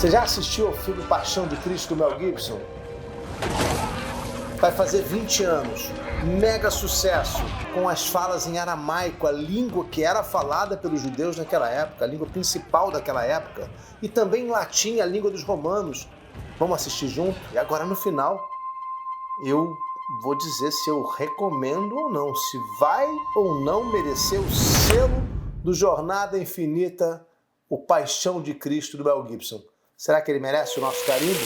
Você já assistiu ao filme Paixão de Cristo do Mel Gibson? Vai fazer 20 anos, mega sucesso, com as falas em aramaico, a língua que era falada pelos judeus naquela época, a língua principal daquela época, e também em latim, a língua dos romanos. Vamos assistir junto? E agora no final, eu vou dizer se eu recomendo ou não, se vai ou não merecer o selo do Jornada Infinita, o Paixão de Cristo do Mel Gibson. Será que ele merece o nosso carimbo?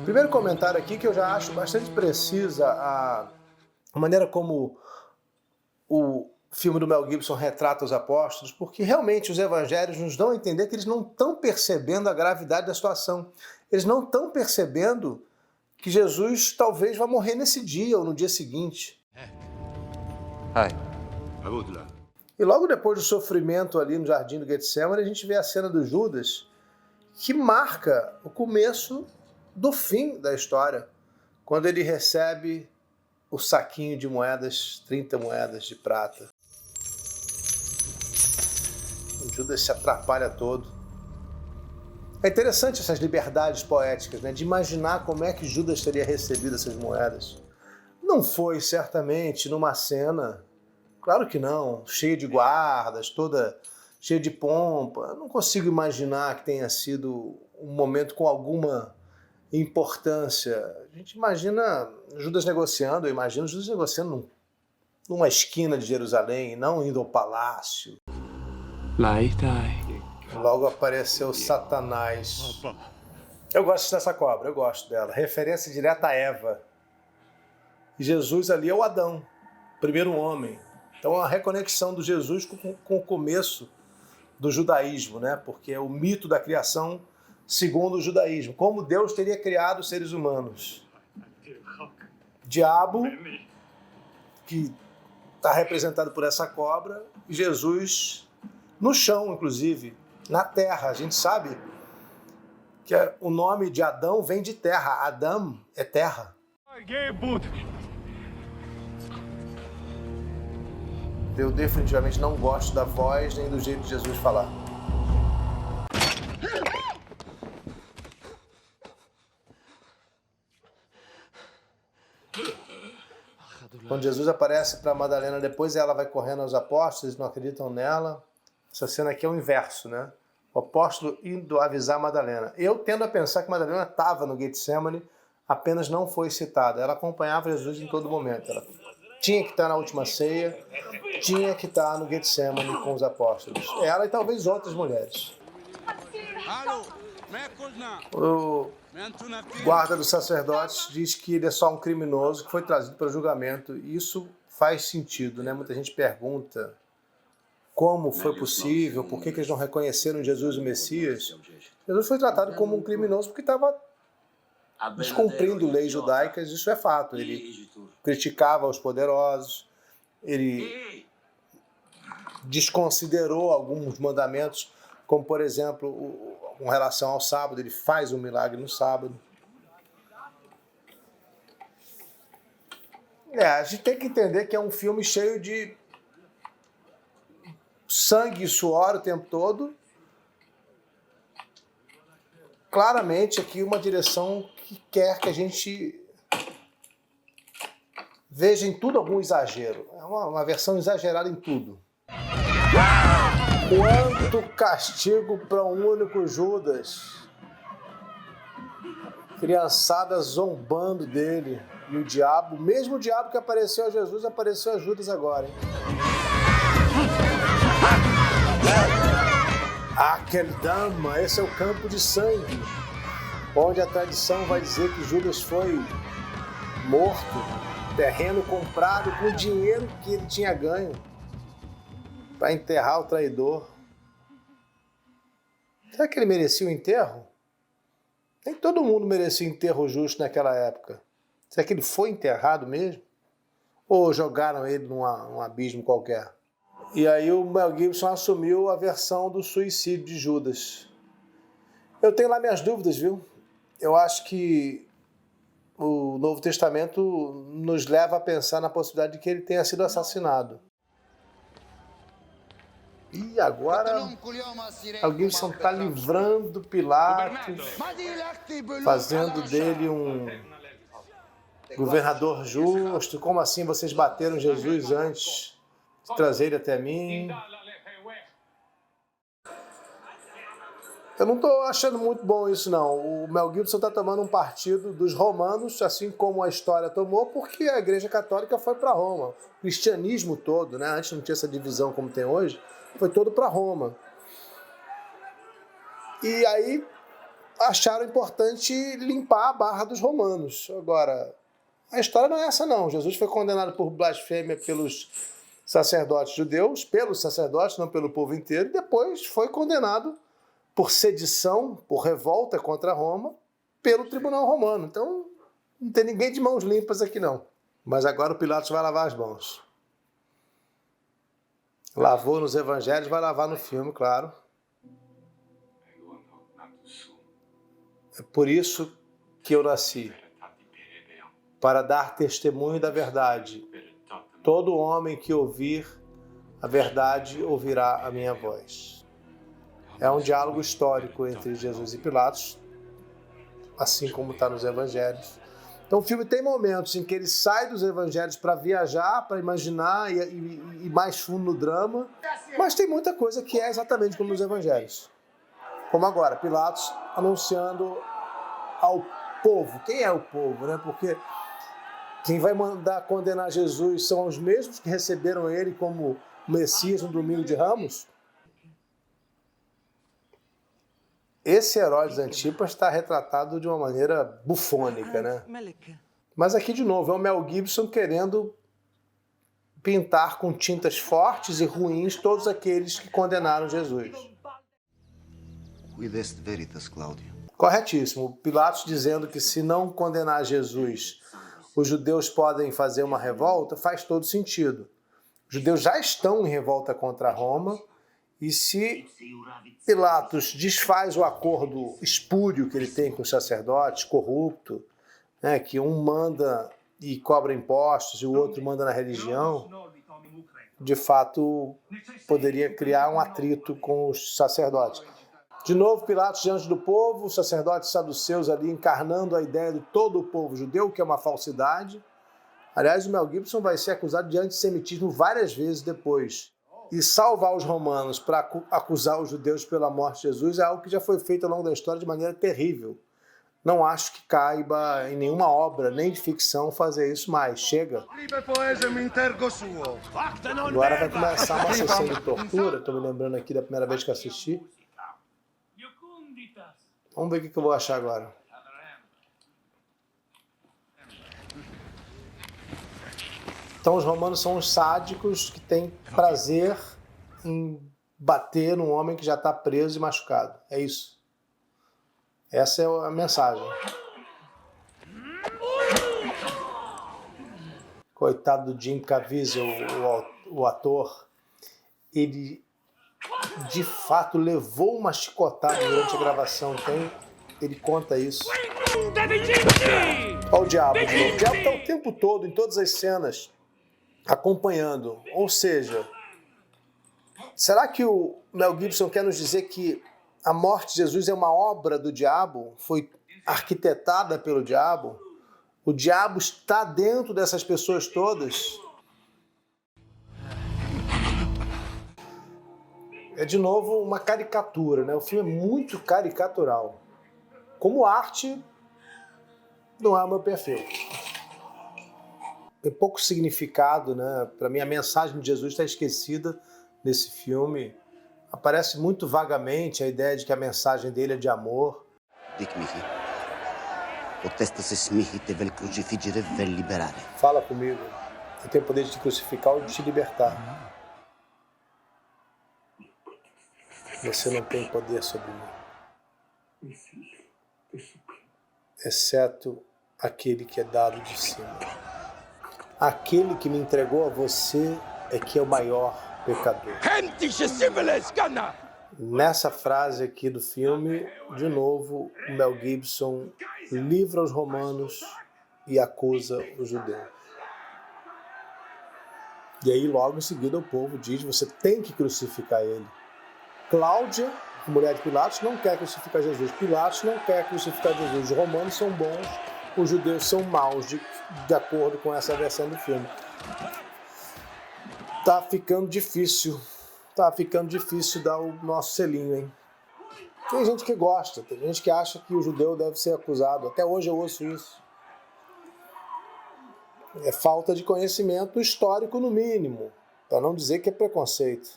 Primeiro comentário aqui que eu já acho bastante precisa a maneira como o filme do Mel Gibson retrata os apóstolos, porque realmente os evangelhos nos dão a entender que eles não estão percebendo a gravidade da situação. Eles não estão percebendo que Jesus talvez vá morrer nesse dia ou no dia seguinte. E logo depois do sofrimento ali no jardim do Getsemane, a gente vê a cena do Judas, que marca o começo do fim da história, quando ele recebe o saquinho de moedas, 30 moedas de prata. O Judas se atrapalha todo. É interessante essas liberdades poéticas, né? De imaginar como é que Judas teria recebido essas moedas. Não foi, certamente, numa cena, claro que não, cheia de guardas, toda cheia de pompa. Não consigo imaginar que tenha sido um momento com alguma importância. A gente imagina Judas negociando, eu imagino Judas negociando numa esquina de Jerusalém, não indo ao palácio. Logo apareceu Satanás. Eu gosto dessa cobra, eu gosto dela. Referência direta a Eva. E Jesus ali é o Adão, primeiro homem. Então é uma reconexão do Jesus com o começo do judaísmo, né? Porque é o mito da criação segundo o judaísmo. Como Deus teria criado os seres humanos. Diabo, que está representado por essa cobra, e Jesus no chão, inclusive, na terra. A gente sabe que o nome de Adão vem de terra. Adam é terra. Eu definitivamente não gosto da voz nem do jeito de Jesus falar. Quando Jesus aparece para Madalena, depois ela vai correndo aos apóstolos, eles não acreditam nela. Essa cena aqui é o inverso, né? O apóstolo indo avisar Madalena. Eu tendo a pensar que Madalena estava no Getsemane, apenas não foi citada. Ela acompanhava Jesus em todo momento. Ela tinha que estar na última ceia, tinha que estar no Getsemane com os apóstolos. Ela e talvez outras mulheres. O guarda dos sacerdotes diz que ele é só um criminoso que foi trazido para julgamento. E isso faz sentido, né? Muita gente pergunta como foi possível, por que eles não reconheceram Jesus o Messias. Jesus foi tratado como um criminoso porque estava descumprindo leis judaicas, isso é fato. Ele criticava os poderosos, ele desconsiderou alguns mandamentos, como, por exemplo, com relação ao sábado, ele faz um milagre no sábado. A gente tem que entender que é um filme cheio de sangue e suor o tempo todo. Claramente aqui uma direção que quer que a gente veja em tudo algum exagero. É uma versão exagerada em tudo. Quanto castigo para um único Judas. Criançada zombando dele. E o diabo, o mesmo diabo que apareceu a Jesus, apareceu a Judas agora, hein? Aquele dama, esse é o campo de sangue, onde a tradição vai dizer que Judas foi morto, terreno comprado com o dinheiro que ele tinha ganho para enterrar o traidor. Será que ele merecia o enterro? Nem todo mundo merecia enterro justo naquela época. Será que ele foi enterrado mesmo? Ou jogaram ele num abismo qualquer? E aí o Mel Gibson assumiu a versão do suicídio de Judas. Eu tenho lá minhas dúvidas, viu? Eu acho que o Novo Testamento nos leva a pensar na possibilidade de que ele tenha sido assassinado. E agora Mel Gibson está livrando Pilatos, fazendo dele um governador justo. Como assim vocês bateram Jesus antes de trazer ele até mim? Eu não estou achando muito bom isso, não. O Mel Gibson está tomando um partido dos romanos, assim como a história tomou, porque a Igreja Católica foi para Roma. O cristianismo todo, né? Antes não tinha essa divisão como tem hoje, foi todo para Roma. E aí acharam importante limpar a barra dos romanos. Agora, a história não é essa, não. Jesus foi condenado por blasfêmia pelos sacerdotes judeus, pelos sacerdotes, não pelo povo inteiro, e depois foi condenado por sedição, por revolta contra Roma, pelo tribunal romano. Então, não tem ninguém de mãos limpas aqui, não. Mas agora o Pilatos vai lavar as mãos. Lavou nos evangelhos, vai lavar no filme, claro. É por isso que eu nasci, para dar testemunho da verdade. Todo homem que ouvir a verdade ouvirá a minha voz. É um diálogo histórico entre Jesus e Pilatos, assim como está nos evangelhos. Então o filme tem momentos em que ele sai dos evangelhos para viajar, para imaginar e ir mais fundo no drama, mas tem muita coisa que é exatamente como nos evangelhos. Como agora, Pilatos anunciando ao povo. Quem é o povo, né? Porque quem vai mandar condenar Jesus são os mesmos que receberam ele como Messias no domingo de Ramos. Esse Herodes Antipas está retratado de uma maneira bufônica, né? Mas aqui, de novo, é o Mel Gibson querendo pintar com tintas fortes e ruins todos aqueles que condenaram Jesus. Quid veritas, Claudio? Corretíssimo. Pilatos dizendo que se não condenar Jesus, os judeus podem fazer uma revolta, faz todo sentido. Os judeus já estão em revolta contra Roma, e se Pilatos desfaz o acordo espúrio que ele tem com os sacerdotes, corrupto, né, que um manda e cobra impostos e o outro manda na religião, de fato poderia criar um atrito com os sacerdotes. De novo, Pilatos diante do povo, os sacerdotes saduceus ali encarnando a ideia de todo o povo judeu, que é uma falsidade. Aliás, o Mel Gibson vai ser acusado de antissemitismo várias vezes depois. E salvar os romanos para acusar os judeus pela morte de Jesus é algo que já foi feito ao longo da história de maneira terrível. Não acho que caiba em nenhuma obra, nem de ficção, fazer isso mais. Chega. Agora vai começar uma sessão de tortura. Estou me lembrando aqui da primeira vez que assisti. Vamos ver o que eu vou achar agora. Então os romanos são os sádicos que têm prazer em bater num homem que já está preso e machucado. É isso. Essa é a mensagem. Coitado do Jim Caviezel, o ator. Ele, de fato, levou uma chicotada durante a gravação. Ele conta isso. Olha o diabo de novo. O diabo está o tempo todo, em todas as cenas, acompanhando. Ou seja, será que o Mel Gibson quer nos dizer que a morte de Jesus é uma obra do diabo? Foi arquitetada pelo diabo? O diabo está dentro dessas pessoas todas? É, de novo, uma caricatura, né? O filme é muito caricatural. Como arte, não é o meu perfil. Tem pouco significado, né? Para mim, a mensagem de Jesus está esquecida nesse filme. Aparece muito vagamente a ideia de que a mensagem dele é de amor. Fala comigo. Eu tenho o poder de te crucificar ou de te libertar. Você não tem poder sobre mim, exceto aquele que é dado de cima. Aquele que me entregou a você é que é o maior pecador. Nessa frase aqui do filme, de novo, o Mel Gibson livra os romanos e acusa o judeu. E aí, logo em seguida, o povo diz: você tem que crucificar ele. Cláudia, a mulher de Pilatos, não quer crucificar Jesus. Pilatos não quer crucificar Jesus. Os romanos são bons, os judeus são maus, de acordo com essa versão do filme. Tá ficando difícil dar o nosso selinho, hein? Tem gente que gosta, tem gente que acha que o judeu deve ser acusado. Até hoje eu ouço isso. É falta de conhecimento histórico, no mínimo, para não dizer que é preconceito.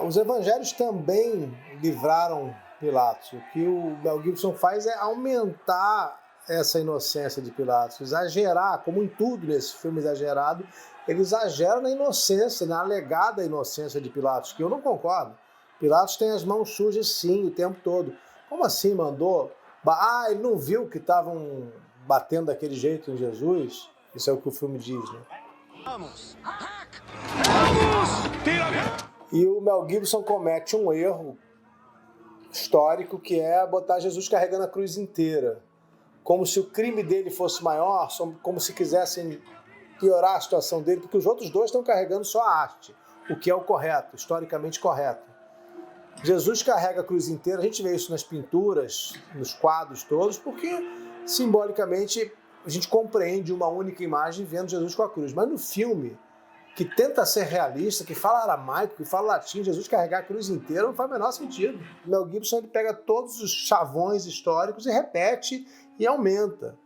Os evangelhos também livraram Pilatos. O que o Mel Gibson faz é aumentar essa inocência de Pilatos, exagerar, como em tudo nesse filme exagerado, ele exagera na inocência, na alegada inocência de Pilatos, que eu não concordo. Pilatos tem as mãos sujas sim, o tempo todo. Como assim mandou? Ele não viu que estavam batendo daquele jeito em Jesus? Isso é o que o filme diz, né? Vamos! E o Mel Gibson comete um erro histórico, que é botar Jesus carregando a cruz inteira. Como se o crime dele fosse maior, como se quisessem piorar a situação dele, porque os outros dois estão carregando só a haste, o que é o correto, historicamente correto. Jesus carrega a cruz inteira, a gente vê isso nas pinturas, nos quadros todos, porque simbolicamente a gente compreende uma única imagem vendo Jesus com a cruz. Mas no filme, que tenta ser realista, que fala aramaico, que fala latim, Jesus carregar a cruz inteira não faz o menor sentido. O Mel Gibson ele pega todos os chavões históricos e repete e aumenta.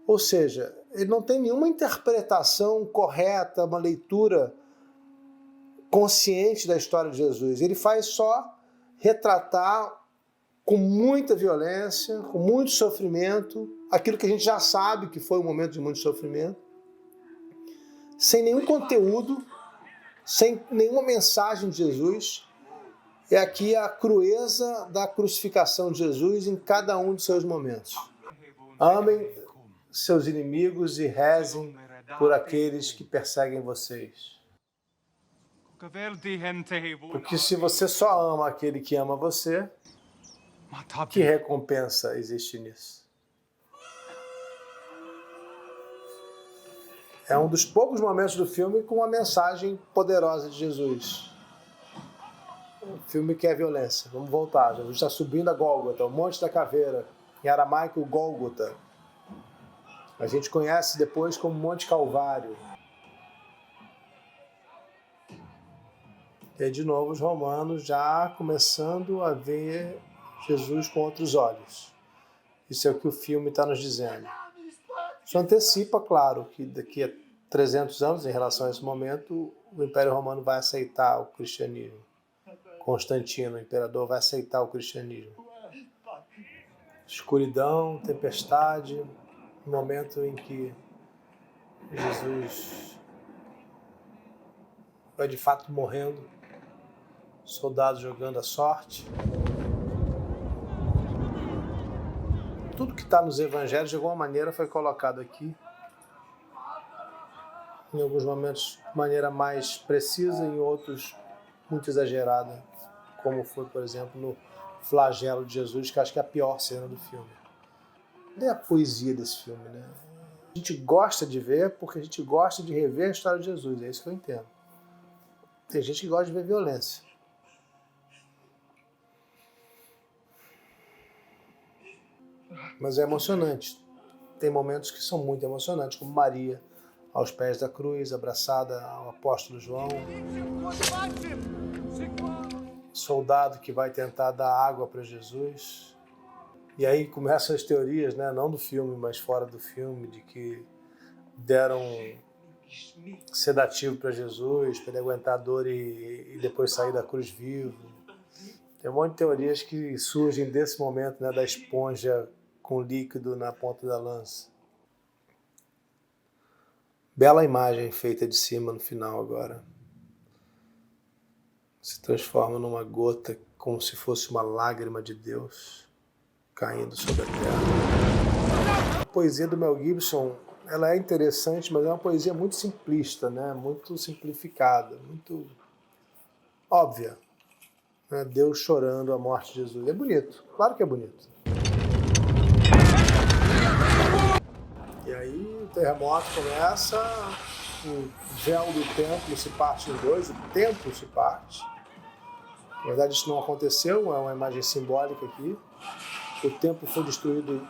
Ou seja, ele não tem nenhuma interpretação correta, uma leitura consciente da história de Jesus. Ele faz só retratar com muita violência, com muito sofrimento, aquilo que a gente já sabe que foi um momento de muito sofrimento, sem nenhum conteúdo, sem nenhuma mensagem de Jesus. É aqui a crueza da crucificação de Jesus em cada um de seus momentos. Amem seus inimigos e rezem por aqueles que perseguem vocês. Porque se você só ama aquele que ama você, que recompensa existe nisso? É um dos poucos momentos do filme com uma mensagem poderosa de Jesus. Um filme que é violência. Vamos voltar. Jesus está subindo a Gólgota, o Monte da Caveira. Em aramaico, Gólgota. A gente conhece depois como Monte Calvário. E aí, de novo, os romanos já começando a ver Jesus com outros olhos. Isso é o que o filme está nos dizendo. Isso antecipa, claro, que daqui a 300 anos, em relação a esse momento, o Império Romano vai aceitar o cristianismo. Constantino, o imperador, vai aceitar o cristianismo. Escuridão, tempestade, um momento em que Jesus vai de fato morrendo, soldados jogando a sorte. Tudo que está nos evangelhos, de alguma maneira, foi colocado aqui. Em alguns momentos, de maneira mais precisa, em outros, muito exagerada. Como foi, por exemplo, no flagelo de Jesus, que acho que é a pior cena do filme. Não é a poesia desse filme, né? A gente gosta de ver porque a gente gosta de rever a história de Jesus. É isso que eu entendo. Tem gente que gosta de ver violência. Mas é emocionante. Tem momentos que são muito emocionantes, como Maria aos pés da cruz, abraçada ao apóstolo João. Soldado que vai tentar dar água para Jesus. E aí começam as teorias, né, não do filme, mas fora do filme, de que deram sedativo para Jesus, para ele aguentar a dor e depois sair da cruz vivo. Tem um monte de teorias que surgem desse momento, né, da esponja com líquido na ponta da lança. Bela imagem feita de cima no final agora. Se transforma numa gota como se fosse uma lágrima de Deus caindo sobre a terra. A poesia do Mel Gibson, ela é interessante, mas é uma poesia muito simplista, né? Muito simplificada, muito óbvia. Né? Deus chorando a morte de Jesus. É bonito, claro que é bonito. E aí o terremoto começa, o véu do templo se parte em dois, o templo se parte. Na verdade isso não aconteceu, é uma imagem simbólica aqui. O templo foi destruído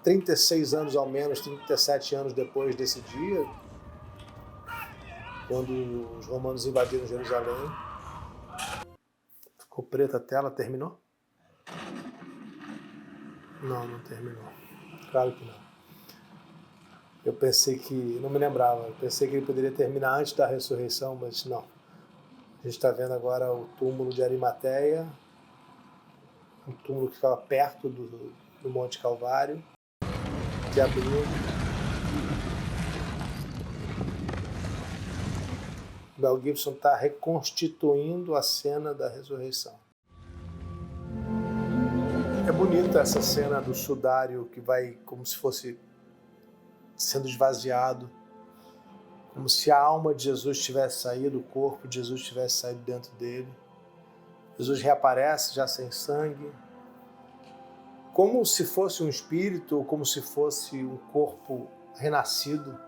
36 anos ao menos, 37 anos depois desse dia, quando os romanos invadiram Jerusalém. Ficou preta a tela, terminou? Não terminou. Claro que não. Eu pensei que, não me lembrava, eu pensei que ele poderia terminar antes da ressurreição, mas não. A gente está vendo agora o túmulo de Arimateia, um túmulo que ficava perto do Monte Calvário, que abriu. Mel Gibson está reconstituindo a cena da ressurreição. É bonita essa cena do sudário que vai como se fosse sendo esvaziado, como se a alma de Jesus tivesse saído, o corpo de Jesus tivesse saído dentro dele. Jesus reaparece já sem sangue, como se fosse um espírito ou como se fosse um corpo renascido,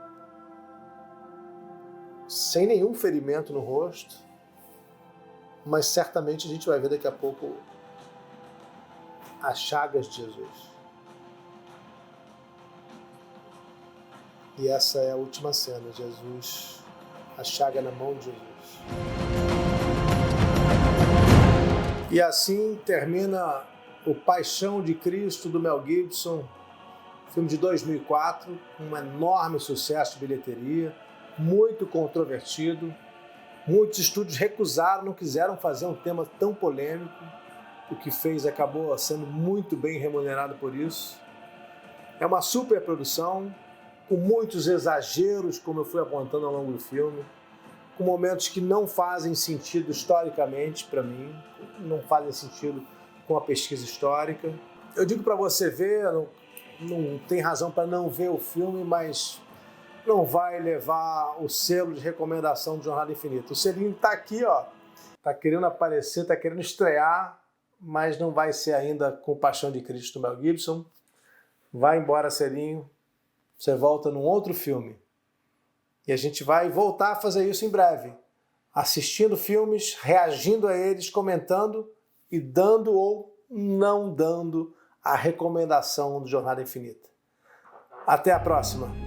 sem nenhum ferimento no rosto, mas certamente a gente vai ver daqui a pouco as chagas de Jesus. E essa é a última cena, Jesus, a chaga na mão de Jesus. E assim termina o Paixão de Cristo do Mel Gibson, filme de 2004, um enorme sucesso de bilheteria, muito controvertido. Muitos estúdios recusaram, não quiseram fazer um tema tão polêmico. O que fez acabou sendo muito bem remunerado por isso. É uma super produção, com muitos exageros, como eu fui apontando ao longo do filme, com momentos que não fazem sentido historicamente para mim, não fazem sentido com a pesquisa histórica. Eu digo para você ver, não tem razão para não ver o filme, mas não vai levar o selo de recomendação do Jornada Infinita. O selinho está aqui, ó, está querendo aparecer, está querendo estrear, mas não vai ser ainda com Paixão de Cristo do Mel Gibson. Vai embora, selinho. Você volta num outro filme. E a gente vai voltar a fazer isso em breve. Assistindo filmes, reagindo a eles, comentando e dando ou não dando a recomendação do Jornada Infinita. Até a próxima!